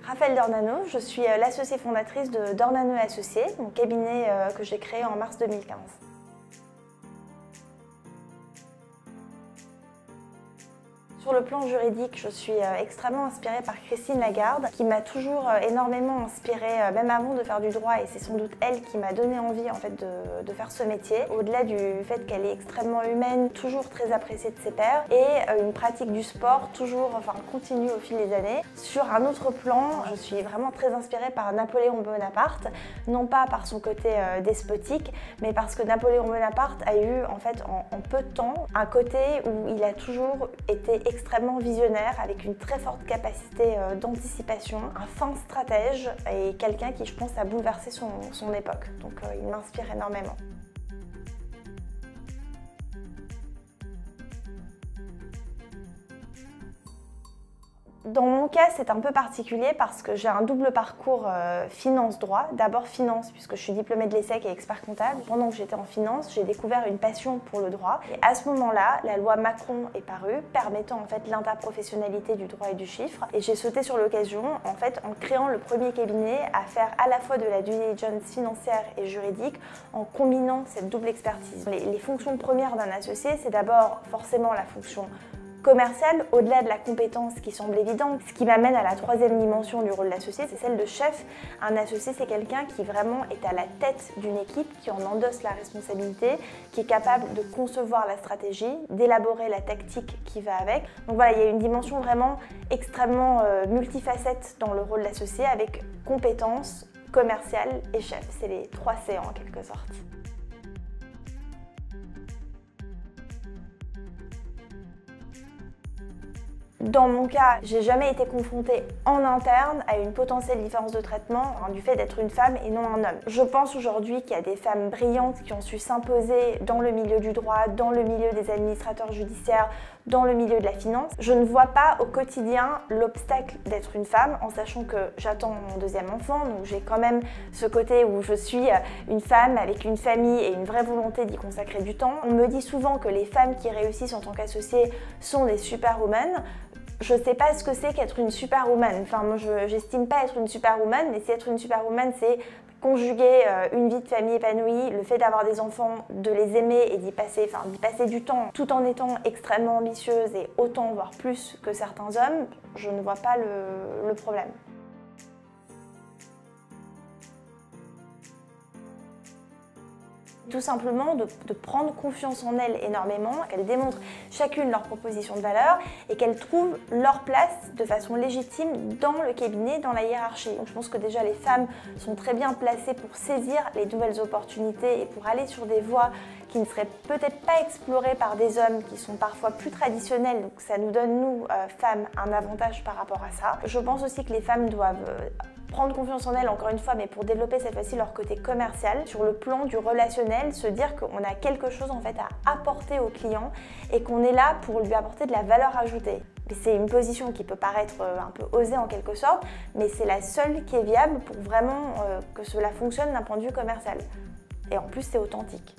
Raphaëlle Dornano, je suis l'associée fondatrice de Dornano & Associés, mon cabinet que j'ai créé en mars 2015. Sur le plan juridique, je suis extrêmement inspirée par Christine Lagarde, qui m'a toujours énormément inspirée, même avant de faire du droit, et c'est sans doute elle qui m'a donné envie en fait, de faire ce métier. Au-delà du fait qu'elle est extrêmement humaine, toujours très appréciée de ses pairs, et une pratique du sport toujours continue au fil des années. Sur un autre plan, je suis vraiment très inspirée par Napoléon Bonaparte, non pas par son côté despotique, mais parce que Napoléon Bonaparte a eu en fait en peu de temps un côté où il a toujours été extrêmement visionnaire, avec une très forte capacité d'anticipation, un fin stratège et quelqu'un qui, je pense, a bouleversé son époque. Donc il m'inspire énormément. Dans mon cas, c'est un peu particulier parce que j'ai un double parcours finance-droit. D'abord finance, puisque je suis diplômée de l'ESSEC et expert comptable. Pendant que j'étais en finance, j'ai découvert une passion pour le droit. Et à ce moment-là, la loi Macron est parue, permettant en fait l'interprofessionnalité du droit et du chiffre. Et j'ai sauté sur l'occasion, en fait, en créant le premier cabinet à faire à la fois de la due diligence financière et juridique, en combinant cette double expertise. Les fonctions premières d'un associé, c'est d'abord forcément la fonction commercial, au-delà de la compétence qui semble évidente. Ce qui m'amène à la troisième dimension du rôle d'associé, c'est celle de chef. Un associé, c'est quelqu'un qui vraiment est à la tête d'une équipe, qui en endosse la responsabilité, qui est capable de concevoir la stratégie, d'élaborer la tactique qui va avec. Donc voilà, il y a une dimension vraiment extrêmement multifacette dans le rôle d'associé, avec compétence, commercial et chef. C'est les 3 C en quelque sorte. Dans mon cas, j'ai jamais été confrontée en interne à une potentielle différence de traitement du fait d'être une femme et non un homme. Je pense aujourd'hui qu'il y a des femmes brillantes qui ont su s'imposer dans le milieu du droit, dans le milieu des administrateurs judiciaires, dans le milieu de la finance. Je ne vois pas au quotidien l'obstacle d'être une femme, en sachant que j'attends mon deuxième enfant, donc j'ai quand même ce côté où je suis une femme avec une famille et une vraie volonté d'y consacrer du temps. On me dit souvent que les femmes qui réussissent en tant qu'associées sont des superwomen. Je sais pas ce que c'est qu'être une superwoman. Enfin, moi, j'estime pas être une superwoman, mais si être une superwoman, c'est conjuguer une vie de famille épanouie, le fait d'avoir des enfants, de les aimer et d'y passer du temps, tout en étant extrêmement ambitieuse et autant, voire plus que certains hommes, je ne vois pas le problème. Tout simplement de prendre confiance en elles énormément, qu'elles démontrent chacune leur proposition de valeur et qu'elles trouvent leur place de façon légitime dans le cabinet, dans la hiérarchie. Donc je pense que déjà les femmes sont très bien placées pour saisir les nouvelles opportunités et pour aller sur des voies qui ne seraient peut-être pas explorées par des hommes qui sont parfois plus traditionnels. Donc ça nous donne, nous, femmes, un avantage par rapport à ça. Je pense aussi que les femmes doivent prendre confiance en elles, encore une fois, mais pour développer cette fois-ci leur côté commercial, sur le plan du relationnel, se dire qu'on a quelque chose en fait à apporter au client et qu'on est là pour lui apporter de la valeur ajoutée. C'est une position qui peut paraître un peu osée en quelque sorte, mais c'est la seule qui est viable pour vraiment que cela fonctionne d'un point de vue commercial. Et en plus, c'est authentique.